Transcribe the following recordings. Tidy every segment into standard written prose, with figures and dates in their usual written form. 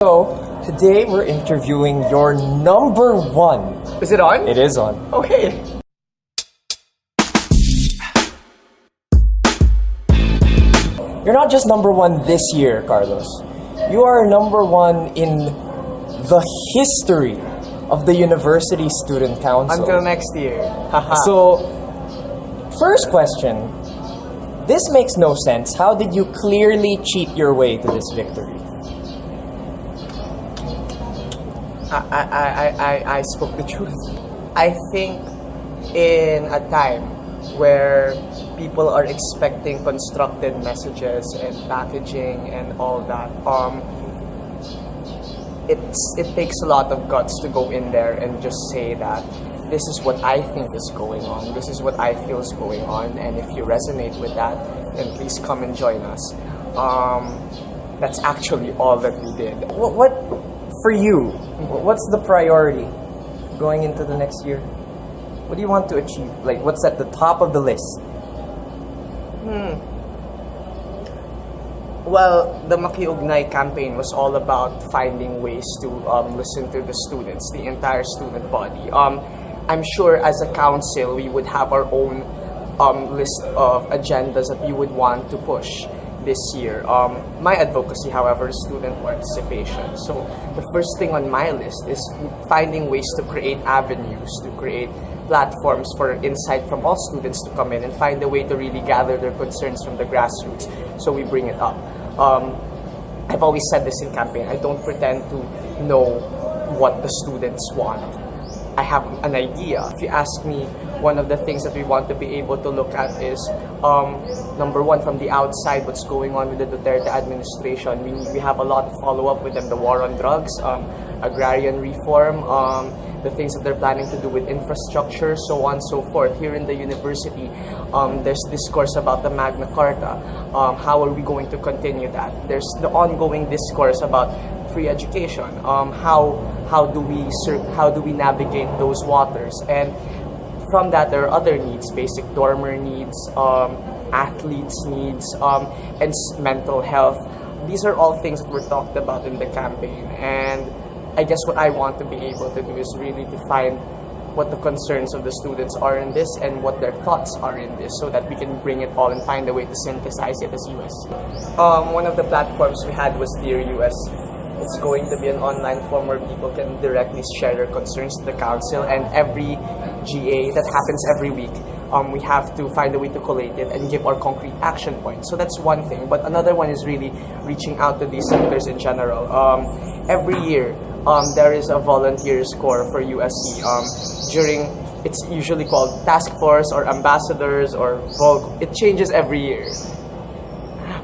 So, today we're interviewing your number one. Is it on? It is on. Okay. You're not just number one this year, Carlos. You are number one in the history of the University Student Council. Until next year. So, first question. This makes no sense. How did you clearly cheat your way to this victory? I spoke the truth. I think in a time where people are expecting constructed messages and packaging and all that, it takes a lot of guts to go in there and just say that this is what I think is going on, this is what I feel is going on, and if you resonate with that, then please come and join us. That's actually all that we did. What for you, what's the priority going into the next year? What do you want to achieve? Like, what's at the top of the list? Well, the Makiugnay campaign was all about finding ways to listen to the students, the entire student body. I'm sure as a council, we would have our own list of agendas that we would want to push this year. My advocacy, however, is student participation. So the first thing on my list is finding ways to create avenues, to create platforms for insight from all students to come in and find a way to really gather their concerns from the grassroots, so we bring it up. I've always said this in campaign, I don't pretend to know what the students want. I have an idea. If you ask me, one of the things that we want to be able to look at is, number one, from the outside, what's going on with the Duterte administration. We have a lot to follow up with them, the war on drugs, agrarian reform, the things that they're planning to do with infrastructure, so on and so forth. Here in the university, there's discourse about the Magna Carta. How are we going to continue that? There's the ongoing discourse about free education. How do we navigate those waters? And from that, there are other needs, basic dormer needs, athletes' needs, and mental health. These are all things that were talked about in the campaign. And I guess what I want to be able to do is really define what the concerns of the students are in this and what their thoughts are in this, so that we can bring it all and find a way to synthesize it as USC. One of the platforms we had was Dear USC. It's going to be an online form where people can directly share their concerns to the council, and every GA, that happens every week, we have to find a way to collate it and give our concrete action points. So that's one thing. But another one is really reaching out to these sectors in general. Every year, there is a volunteer score for USC. It's usually called task force or ambassadors or Vogue. It changes every year.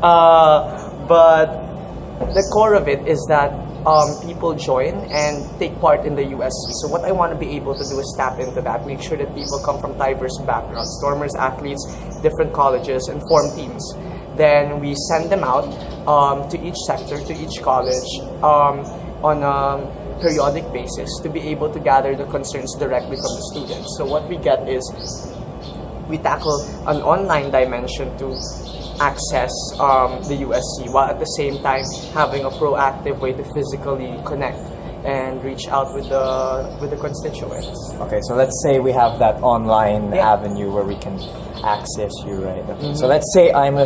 But the core of it is that people join and take part in the USC. So what I want to be able to do is tap into that, make sure that people come from diverse backgrounds, dormers, athletes, different colleges, and form teams. Then we send them out to each sector, to each college, on a periodic basis to be able to gather the concerns directly from the students. So what we get is we tackle an online dimension to access the USC, while at the same time having a proactive way to physically connect and reach out with the constituents. Okay, so let's say we have that online avenue where we can access you, right? Okay. So let's say I'm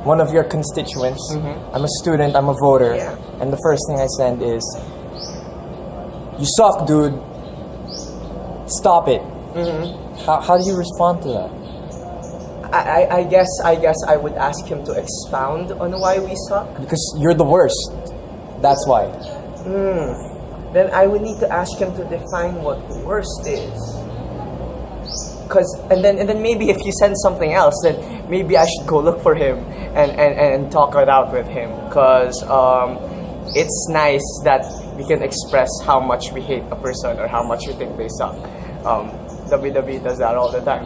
one of your constituents. I'm a student, I'm a voter, and the first thing I send is, "You suck, dude. Stop it." How do you respond to that? I guess I would ask him to expound on why we suck. Because you're the worst. That's why. Then I would need to ask him to define what the worst is. And then maybe if you send something else, then maybe I should go look for him and talk it out with him. Because it's nice that we can express how much we hate a person or how much we think they suck. WWE does that all the time.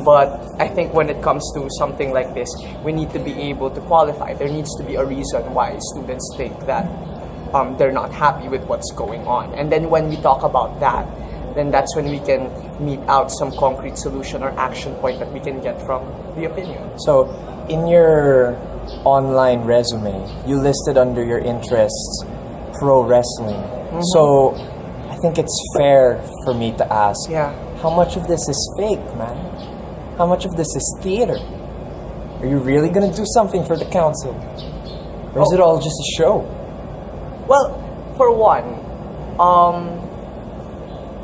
But I think when it comes to something like this, we need to be able to qualify. There needs to be a reason why students think that they're not happy with what's going on. And then when we talk about that, then that's when we can meet out some concrete solution or action point that we can get from the opinion. So in your online resume, you listed under your interests pro wrestling. So I think it's fair for me to ask, Yeah. how much of this is fake, man? How much of this is theater? Are you really gonna do something for the council? Or is it all just a show? Well, for one,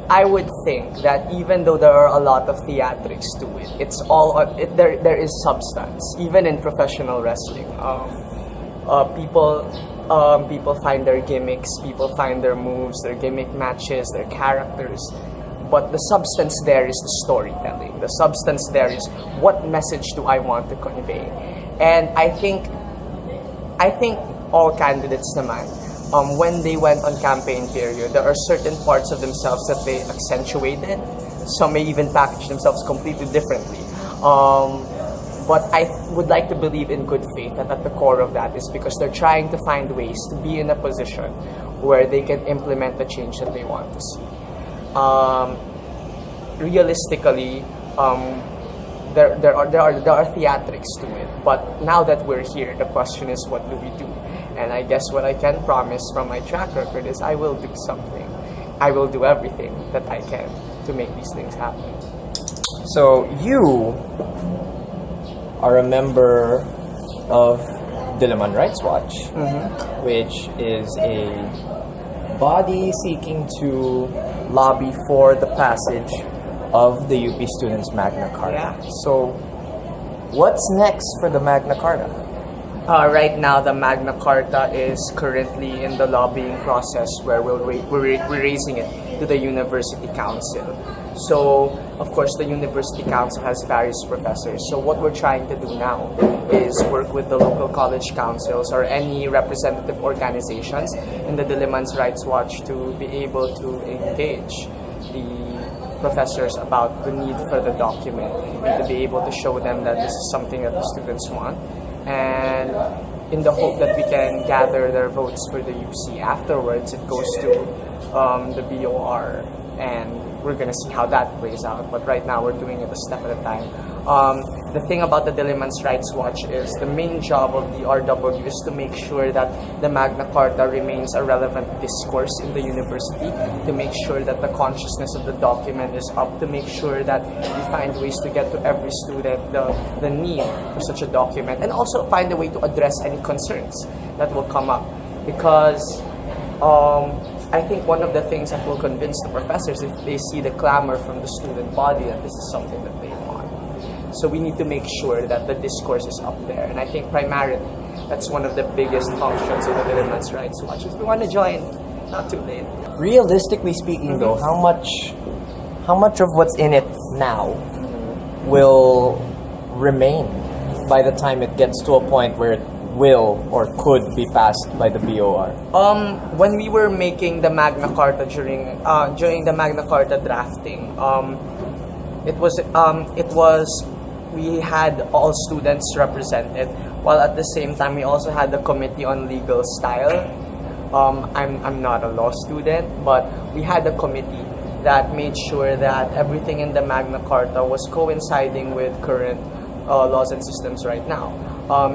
I would think that even though there are a lot of theatrics to it, it's all there is substance. Even in professional wrestling, people find their gimmicks, people find their moves, their gimmick matches, their characters. But the substance there is the storytelling. The substance there is what message do I want to convey, and I think all candidates naman, when they went on campaign period, there are certain parts of themselves that they accentuated. Some may even package themselves completely differently. But I would like to believe in good faith that at the core of that is because they're trying to find ways to be in a position where they can implement the change that they want to see. Realistically, there are theatrics to it, but now that we're here, the question is, what do we do? And I guess what I can promise from my track record is I will do something. I will do everything that I can to make these things happen. So you are a member of Diliman Rights Watch, which is a body seeking to lobby for the passage of the UP students' Magna Carta. Yeah. So, what's next for the Magna Carta? Right now, the Magna Carta is currently in the lobbying process where we're raising it to the University Council. So, of course, the University Council has various professors. So what we're trying to do now is work with the local college councils or any representative organizations in the Diliman's Rights Watch to be able to engage the professors about the need for the document and to be able to show them that this is something that the students want, and in the hope that we can gather their votes for the UC. Afterwards, it goes to the BOR, and we're going to see how that plays out. But right now, we're doing it a step at a time. The thing about the Diliman's Rights Watch is the main job of the RW is to make sure that the Magna Carta remains a relevant discourse in the university, to make sure that the consciousness of the document is up, to make sure that we find ways to get to every student the need for such a document, and also find a way to address any concerns that will come up. Because I think one of the things that will convince the professors, if they see the clamor from the student body, that this is something that they want. So we need to make sure that the discourse is up there. And I think primarily, that's one of the biggest functions of the Diliman's Rights Watch. If you want to join, not too late. Realistically speaking, though, how much of what's in it now will remain by the time it gets to a point where it will or could be passed by the BOR? When we were making the Magna Carta during the Magna Carta drafting, we had all students represented, while at the same time we also had the Committee on Legal Style. I'm not a law student, but we had a committee that made sure that everything in the Magna Carta was coinciding with current laws and systems right now.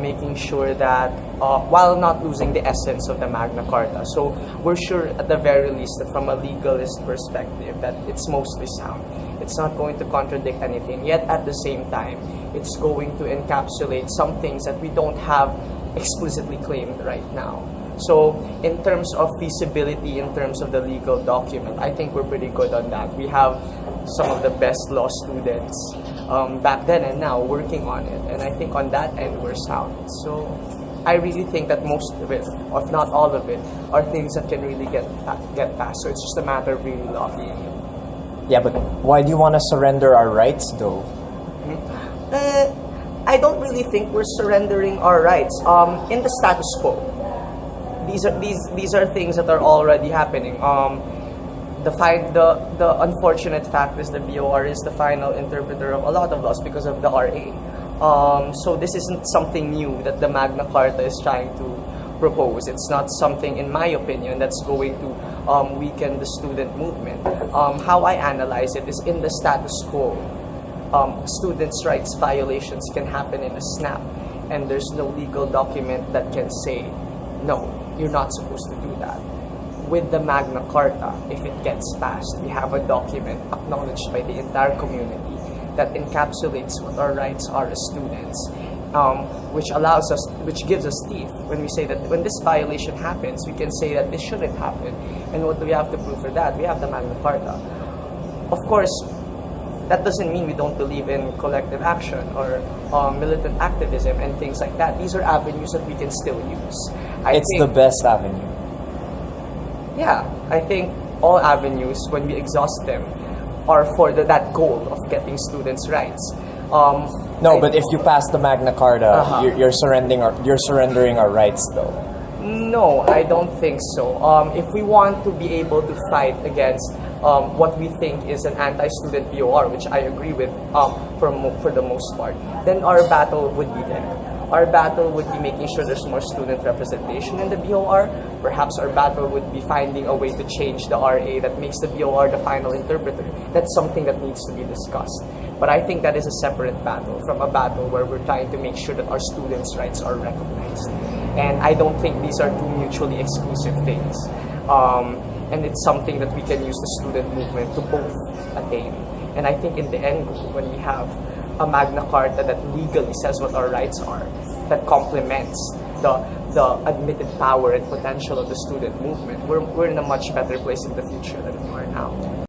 Making sure that while not losing the essence of the Magna Carta. So we're sure at the very least that from a legalist perspective that it's mostly sound. It's not going to contradict anything, yet at the same time it's going to encapsulate some things that we don't have explicitly claimed right now. So in terms of feasibility, in terms of the legal document, I think we're pretty good on that. We have some of the best law students back then and now working on it, and I think on that end we're sound. So I really think that most of it, if not all of it, are things that can really get passed. So it's just a matter of really lobbying it. Yeah, but why do you want to surrender our rights, though? I don't really think we're surrendering our rights. In the status quo, these are things that are already happening. The unfortunate fact is the BOR is the final interpreter of a lot of laws because of the RA. So this isn't something new that the Magna Carta is trying to propose. It's not something, in my opinion, that's going to weaken the student movement. How I analyze it is in the status quo, students' rights violations can happen in a snap, and there's no legal document that can say, no, you're not supposed to do that. with the Magna Carta, if it gets passed, we have a document acknowledged by the entire community that encapsulates what our rights are as students, which gives us teeth when we say that when this violation happens, we can say that this shouldn't happen. And what do we have to prove for that? We have the Magna Carta. Of course, that doesn't mean we don't believe in collective action or militant activism and things like that. These are avenues that we can still use. It's the best avenue. Yeah, I think all avenues, when we exhaust them, are for that goal of getting students' rights. But if you pass the Magna Carta, you're surrendering our rights, though. No, I don't think so. If we want to be able to fight against what we think is an anti-student BOR, which I agree with for the most part, then our battle would be there. Our battle would be making sure there's more student representation in the BOR. Perhaps our battle would be finding a way to change the RA that makes the BOR the final interpreter. That's something that needs to be discussed. But I think that is a separate battle from a battle where we're trying to make sure that our students' rights are recognized. And I don't think these are two mutually exclusive things. And it's something that we can use the student movement to both attain. And I think in the end goal, when we have a Magna Carta that legally says what our rights are, that complements the admitted power and potential of the student movement, we're in a much better place in the future than we are now.